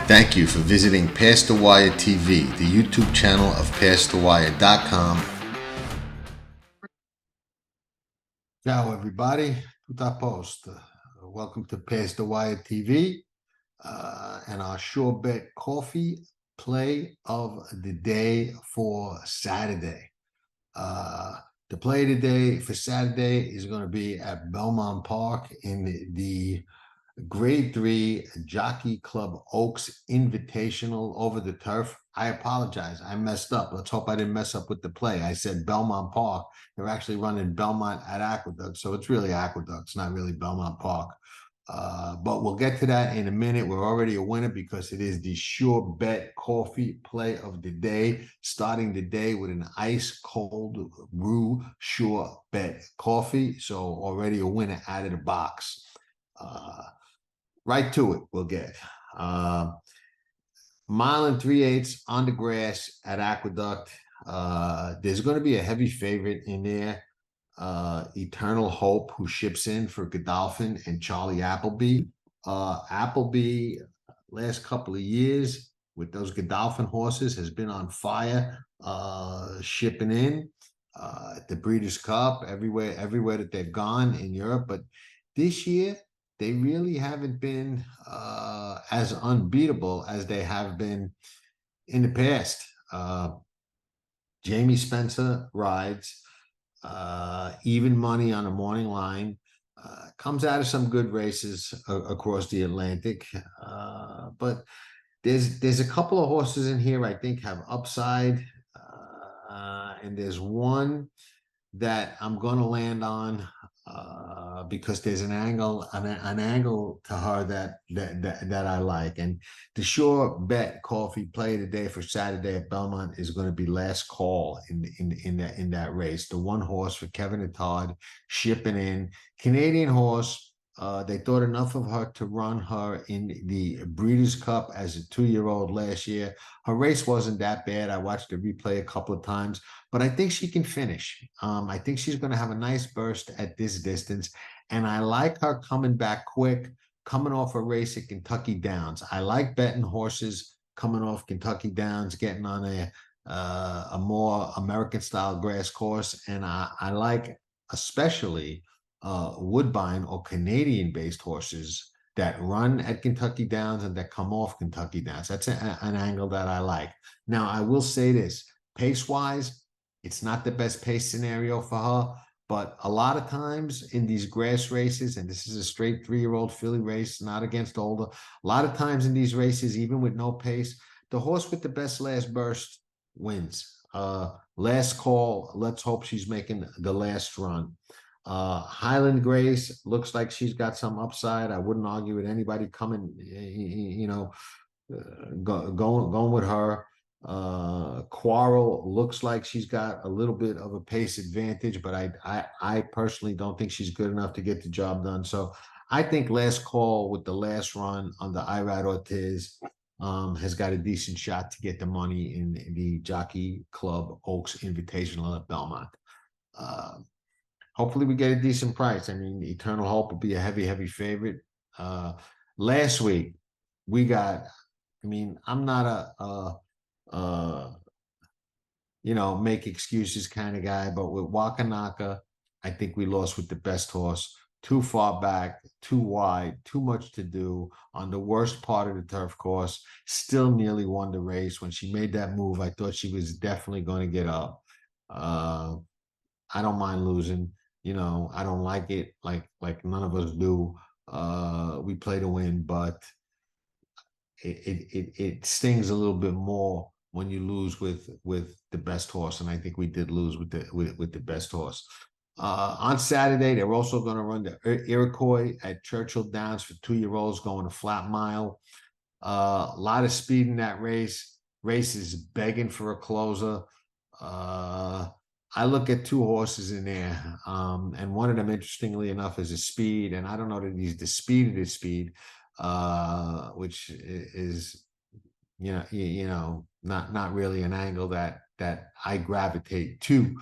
Thank you for visiting Past the Wire TV, the YouTube channel of PastTheWire.com. Ciao everybody, tutto a posto. Welcome to Past the Wire TV and our Sure Bet Coffee play of the day for Saturday. The play of the day for Saturday is going to be at Belmont Park in the Grade 3 Jockey Club Oaks Invitational over the turf. I apologize. I messed up. Let's hope I didn't mess up with the play. I said Belmont Park. They're actually running Belmont at Aqueduct, so it's really Aqueduct. It's not really Belmont Park. But we'll get to that in a minute. We're already a winner because it is the Sure Bet Coffee play of the day, starting the day with an ice cold brew Sure Bet Coffee. So already a winner out of the box. Right to it, we'll get. Mile and 3/8 on the grass at Aqueduct. There's going to be a heavy favorite in there. Eternal Hope, who ships in for Godolphin and Charlie Appleby. Appleby, last couple of years with those Godolphin horses, has been on fire, shipping in the Breeders' Cup everywhere that they've gone in Europe. But this year, they really haven't been as unbeatable as they have been in the past. Jamie Spencer rides. Even money on the morning line. Comes out of some good races across the Atlantic. But there's a couple of horses in here I think have upside. And there's one that I'm going to land on because there's an angle to her that I like. And the Sure Bet Coffee play of the day for Saturday at Belmont is going to be Last Call in that race. The one horse for Kevin and Todd shipping in, Canadian horse. They thought enough of her to run her in the Breeders' Cup as a 2-year-old last year. Her race wasn't that bad. I watched the replay a couple of times, but I think she can finish. I think she's going to have a nice burst at this distance, and I like her coming back quick, coming off a race at Kentucky Downs. I like betting horses coming off Kentucky Downs, getting on a more American-style grass course, and I like especially Woodbine or Canadian-based horses that run at Kentucky Downs and that come off Kentucky Downs. That's an angle that I like. Now, I will say this, pace-wise, it's not the best pace scenario for her, but a lot of times in these grass races, and this is a straight 3-year-old filly race, not against older, a lot of times in these races, even with no pace, the horse with the best last burst wins. Last Call, let's hope she's making the last run. Highland Grace looks like she's got some upside. I wouldn't argue with anybody coming, going with her. Quarrel looks like she's got a little bit of a pace advantage, but I personally don't think she's good enough to get the job done. So I think Last Call with the last run on the Irad Ortiz has got a decent shot to get the money in the Jockey Club Oaks Invitational at Belmont. Hopefully we get a decent price. I mean, Eternal Hope will be a heavy favorite. Last week we got, I mean, I'm not make excuses kind of guy, but with Wakanaka, I think we lost with the best horse. Too far back, too wide, too much to do on the worst part of the turf course. Still nearly won the race. When she made that move, I thought she was definitely going to get up. I don't mind losing. I don't like it like none of us do. We play to win, but it stings a little bit more when you lose with the best horse, and I think we did lose with the best horse. On Saturday, they're also going to run the Iroquois at Churchill Downs for 2-year-olds going a flat mile. A lot of speed in that race. Race is begging for a closer. I look at 2 horses in there, and one of them, interestingly enough, is a speed, and I don't know that he's the speed of the speed, which is, not really an angle that I gravitate to,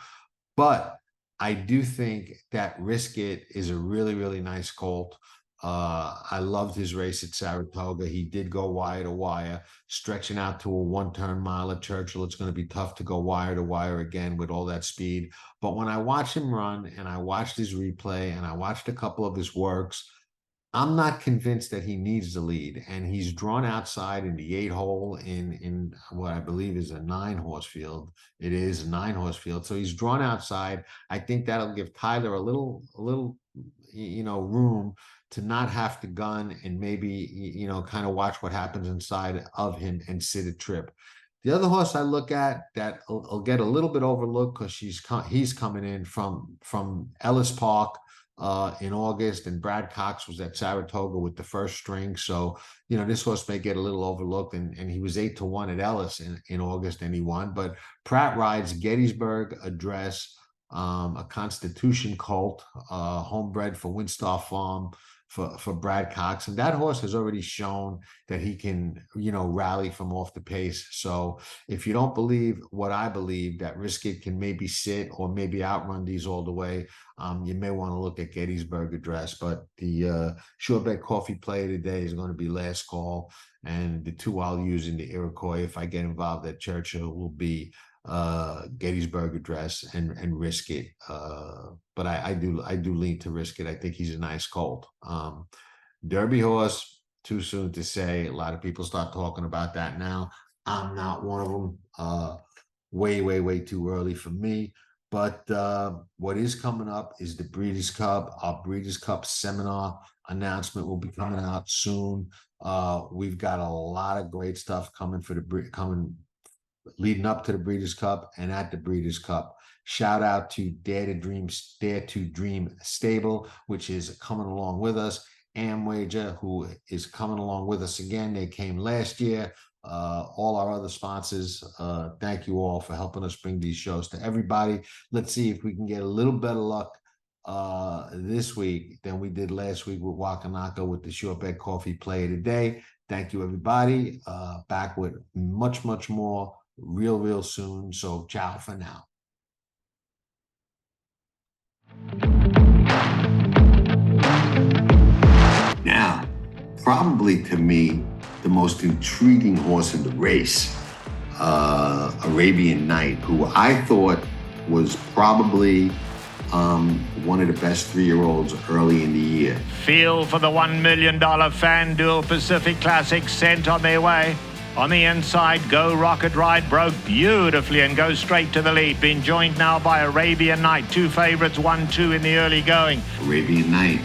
but I do think that Risk It is a really nice colt. I loved his race at Saratoga. He did go wire to wire, stretching out to a one-turn mile at Churchill. It's going to be tough to go wire to wire again with all that speed. But when I watch him run and I watched his replay and I watched a couple of his works, I'm not convinced that he needs the lead, and he's drawn outside in the 8-hole in what I believe is a 9-horse field. It is a 9-horse field, so he's drawn outside. I think that'll give Tyler a little, room to not have to gun and maybe kind of watch what happens inside of him and sit a trip. The other horse I look at that will get a little bit overlooked because he's coming in from Ellis Park in August, and Brad Cox was at Saratoga with the first string. So, this horse may get a little overlooked, and he was 8-1 at Ellis in August, and he won. But Pratt rides Gettysburg Address, a Constitution colt, homebred for Winstar Farm for Brad Cox. And that horse has already shown that he can, rally from off the pace. So if you don't believe what I believe, that Risk It can maybe sit or maybe outrun these all the way, you may want to look at Gettysburg Address. But the Sure Bet Coffee play today is going to be Last Call. And the two I'll use in the Iroquois, if I get involved at Churchill, will be Gettysburg Address and Risk It. But I do lean to Risk It. I think he's a nice colt. Derby horse, too soon to say. A lot of people start talking about that now. I'm not one of them. Way too early for me. But what is coming up is the Breeders' Cup. Our Breeders' Cup seminar announcement will be coming out soon. We've got a lot of great stuff coming leading up to the Breeders' Cup and at the Breeders' Cup. Shout out to Dare to Dream Stable, which is coming along with us. Amwager, who is coming along with us again. They came last year. All our other sponsors, thank you all for helping us bring these shows to everybody. Let's see if we can get a little better luck this week than we did last week with Wakanaka with the Short Bet Coffee Play today. Thank you, everybody. Back with much more real soon. So ciao for now. Now, probably to me, the most intriguing horse in the race, Arabian Night, who I thought was probably one of the best 3-year-olds early in the year. Feel for the $1 million FanDuel Pacific Classic sent on their way. On the inside, Go Rocket Ride broke beautifully and goes straight to the lead. Being joined now by Arabian Night. 2 favorites, 1-2 in the early going. Arabian Night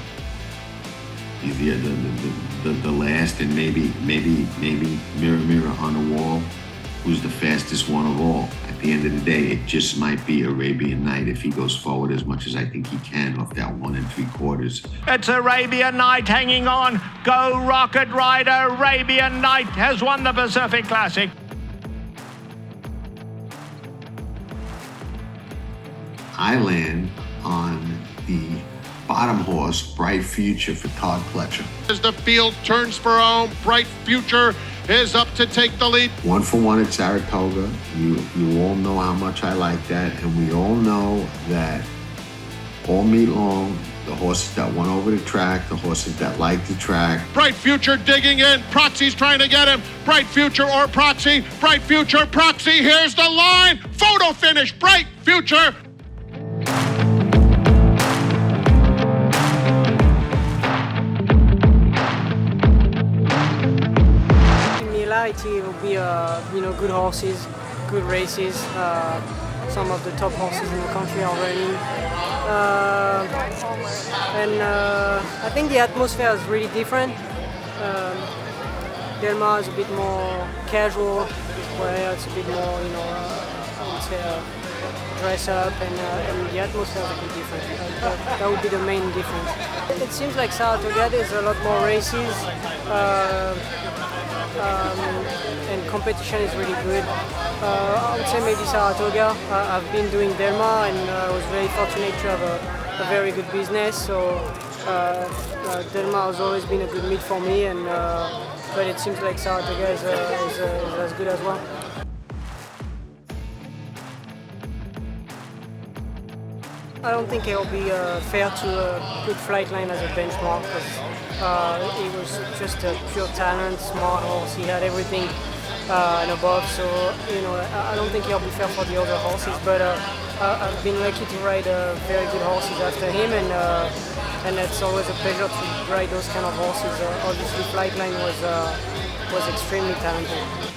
is the last, and maybe mirror on the wall. Who's the fastest one of all? At the end of the day, it just might be Arabian Night if he goes forward as much as I think he can off that 1 3/4. It's Arabian Night hanging on. Go Rocket Rider. Arabian Night has won the Pacific Classic. I land on the bottom horse, Bright Future, for Todd Pletcher. As the field turns for home, Bright Future is up to take the lead. 1-for-1 at Saratoga. You all know how much I like that, and we all know that all meet long, the horses that went over the track, the horses that like the track. Bright Future digging in. Proxy's trying to get him. Bright Future or Proxy. Bright Future, Proxy. Here's the line. Photo finish. Bright Future. It will be good horses, good races. Some of the top horses in the country are running, and I think the atmosphere is really different. Belmont is a bit more casual, where it's a bit more, I would say, dress up, and the atmosphere is a bit different. That would be the main difference. It seems like Saratoga there's a lot more races. And competition is really good. I would say maybe Saratoga. I've been doing Delma, and I was very fortunate to have a very good business. So Delma has always been a good meet for me, and but it seems like Saratoga is as good as well. I don't think it'll be fair to put Flightline as a benchmark because he was just a pure talent, smart horse. He had everything and above. So I don't think it'll be fair for the other horses. But I've been lucky to ride very good horses after him, and it's always a pleasure to ride those kind of horses. Obviously, Flightline was extremely talented.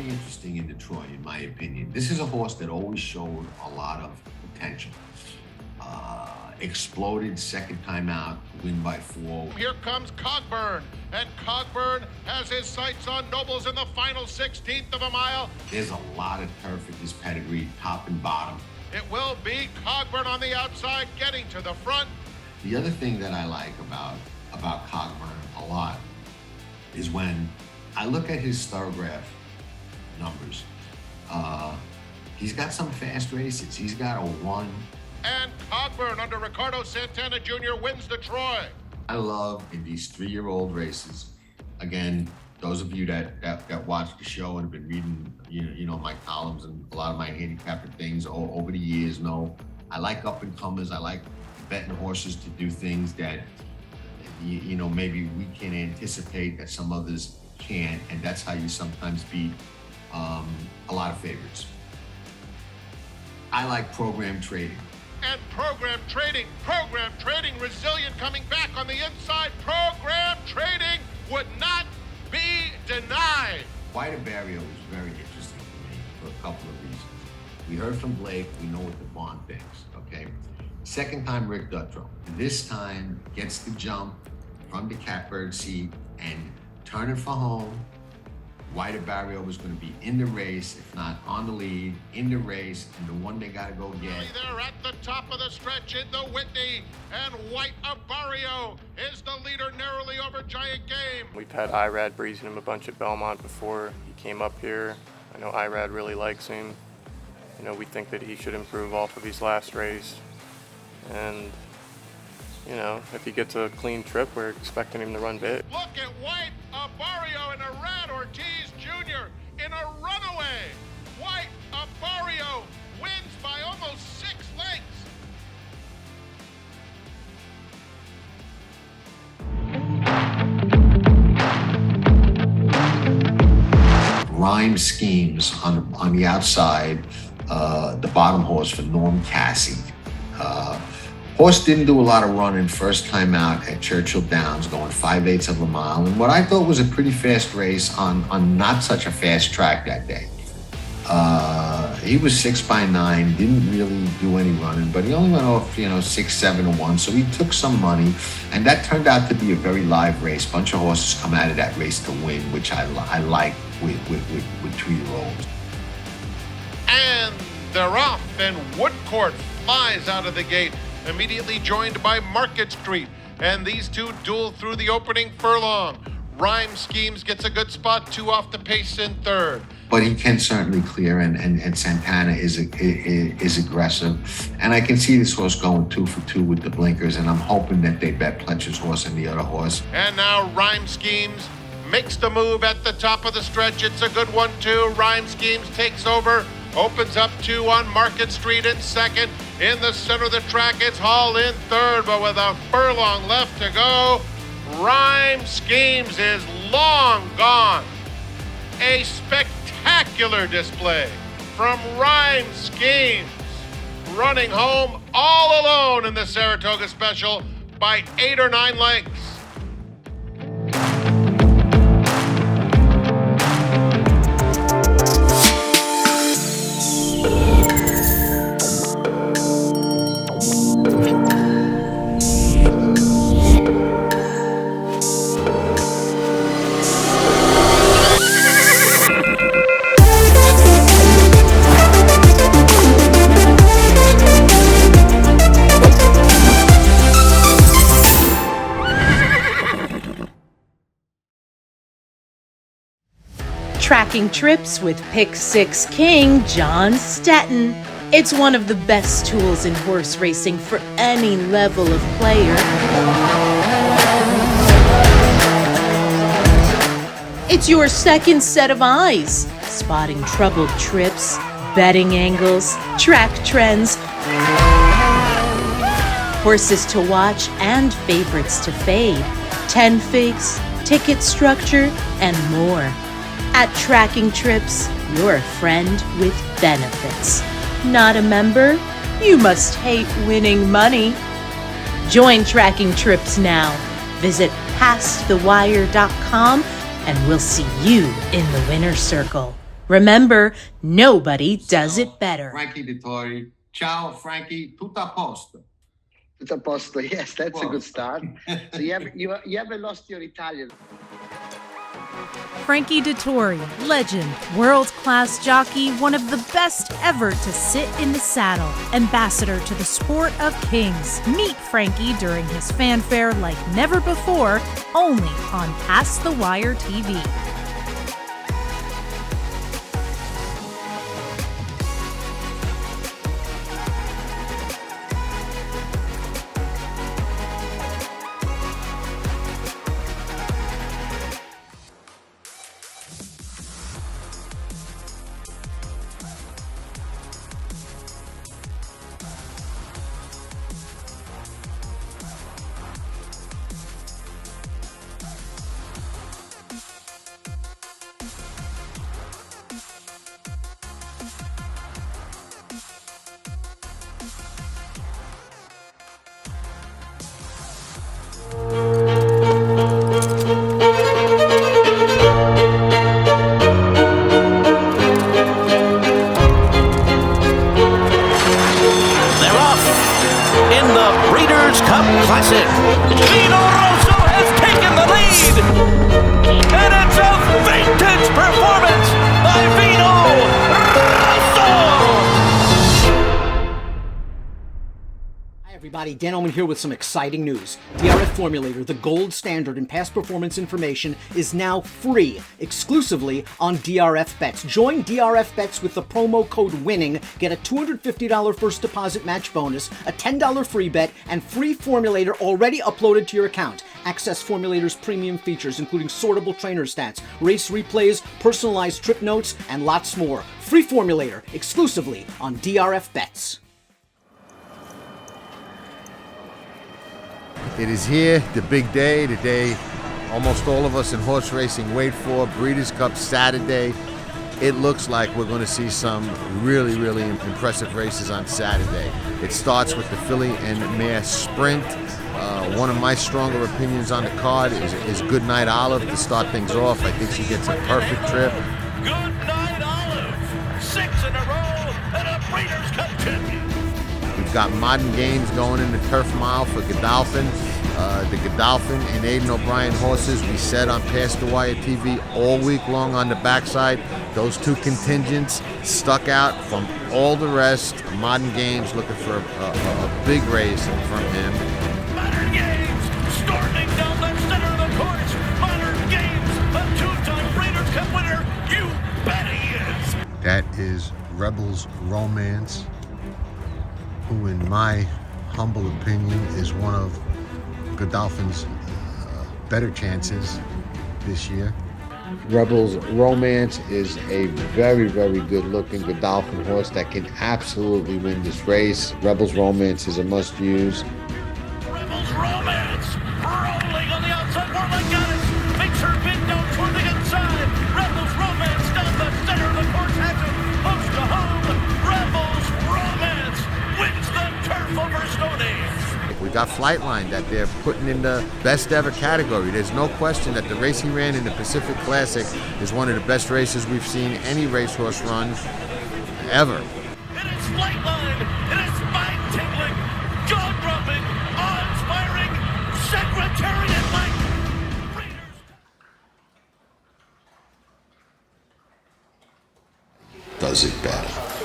Interesting in Detroit, in my opinion. This is a horse that always showed a lot of potential. Exploded second time out, win by 4. Here comes Cogburn, and Cogburn has his sights on Nobles in the final 16th of a mile. There's a lot of turf in this pedigree, top and bottom. It will be Cogburn on the outside, getting to the front. The other thing that I like about Cogburn a lot is when I look at his thoroughgraph numbers. He's got some fast races. He's got a 1. And Cogburn under Ricardo Santana Jr. wins the Troy. I love in these 3-year-old races. Again, those of you that watch the show and have been reading, my columns and a lot of my handicapping things over the years know I like up and comers. I like betting horses to do things that maybe we can anticipate that some others can't, and that's how you sometimes beat a lot of favorites. I like program trading. And program trading, resilient coming back on the inside. Program trading would not be denied. White Barrio is very interesting to me for a couple of reasons. We heard from Blake, we know what the Vaughn thinks, okay? Second time Rick Dutrow. This time gets the jump from the catbird seat and turn it for home. White Barrio was going to be in the race, if not on the lead, in the race, and the one they got to go get. They're at the top of the stretch in the Whitney, and White Barrio is the leader narrowly over Giant Game. We've had Irad breezing him a bunch at Belmont before he came up here. I know Irad really likes him. We think that he should improve off of his last race. And, if he gets a clean trip, we're expecting him to run big. Look at White Barrio and Irad Ortiz Jr. in a runaway. White Barrio wins by almost 6 lengths. Rhyme schemes on the outside, the bottom horse for Norm Cassie. Horse didn't do a lot of running first time out at Churchill Downs, going 5/8 of a mile, and what I thought was a pretty fast race on not such a fast track that day. He was 6x9, didn't really do any running, but he only went off 6-7-1, so he took some money, and that turned out to be a very live race. Bunch of horses come out of that race to win, which I like with 2-year-olds. And they're off, and Woodcourt flies out of the gate, immediately joined by Market Street, and these two duel through the opening furlong. Rhyme Schemes gets a good spot, 2 off the pace in third. But he can certainly clear, and Santana is aggressive, and I can see this horse going 2 for 2 with the blinkers, and I'm hoping that they bet Pletcher's horse and the other horse. And now Rhyme Schemes makes the move at the top of the stretch. It's a good one too. Rhyme Schemes takes over. Opens up 2 on Market Street in second. In the center of the track, it's Hall in third, but with a furlong left to go, Rhyme Schemes is long gone. A spectacular display from Rhyme Schemes, running home all alone in the Saratoga Special by 8 or 9 lengths. Tracking trips with Pick 6 King John Stetton. It's one of the best tools in horse racing for any level of player. It's your second set of eyes, spotting troubled trips, betting angles, track trends, horses to watch, and favorites to fade, 10 figs, ticket structure, and more. At Tracking Trips, you're a friend with benefits. Not a member? You must hate winning money. Join Tracking Trips now. Visit PastTheWire.com and we'll see you in the winner's circle. Remember, nobody does it better. Frankie Dettori. Ciao, Frankie. Tutto a posto. Tutto a posto. Yes, that's a good start. So you haven't lost your Italian. Frankie Dettori, legend, world-class jockey, one of the best ever to sit in the saddle, ambassador to the sport of kings. Meet Frankie during his fanfare like never before, only on Past the Wire TV. Classic. Vino Rosso has taken the lead, and it's a vintage performance by Vino Rosso. Hi everybody, Dan Oman here with some exciting news. DRF Formulator, the gold standard in past performance information, is now free, exclusively on DRF Bets. Join DRF Bets with the promo code WINNING, get a $250 first deposit match bonus, a $10 free bet, and free Formulator already uploaded to your account. Access Formulator's premium features, including sortable trainer stats, race replays, personalized trip notes, and lots more. Free Formulator, exclusively on DRF Bets. It is here, the big day, the day almost all of us in horse racing wait for, Breeders' Cup Saturday. It looks like we're going to see some really impressive races on Saturday. It starts with the filly and mare sprint. One of my stronger opinions on the card is Goodnight Olive to start things off. I think she gets a perfect trip. Goodnight Olive, 6 in a row and a Breeders' Cup champion. We've got Modern Games going in the Turf Mile for Godolphin. The Godolphin and Aidan O'Brien horses, we said on Past the Wire TV all week long on the backside. Those two contingents stuck out from all the rest. Modern Games looking for a big race from him. Modern Games storming down the center of the course. Modern Games, a two-time Breeders' Cup winner. You bet he is. That is Rebels Romance, who in my humble opinion is one of Godolphin's better chances this year. Rebels Romance is a very good looking Godolphin horse that can absolutely win this race. Rebels Romance is a must use. Rebels Romance rolling on the outside. Warlock got it. Makes her bid down toward the inside. Rebels Romance down the center of the course. Has it close to home. Rebels Romance wins the turf over Stoney. We got Flightline that they're putting in the best ever category. There's no question that the race he ran in the Pacific Classic is one of the best races we've seen any racehorse run ever. It is Flightline. It is mind-tingling, jaw-dropping, awe-inspiring, Secretariat-like. Does it better.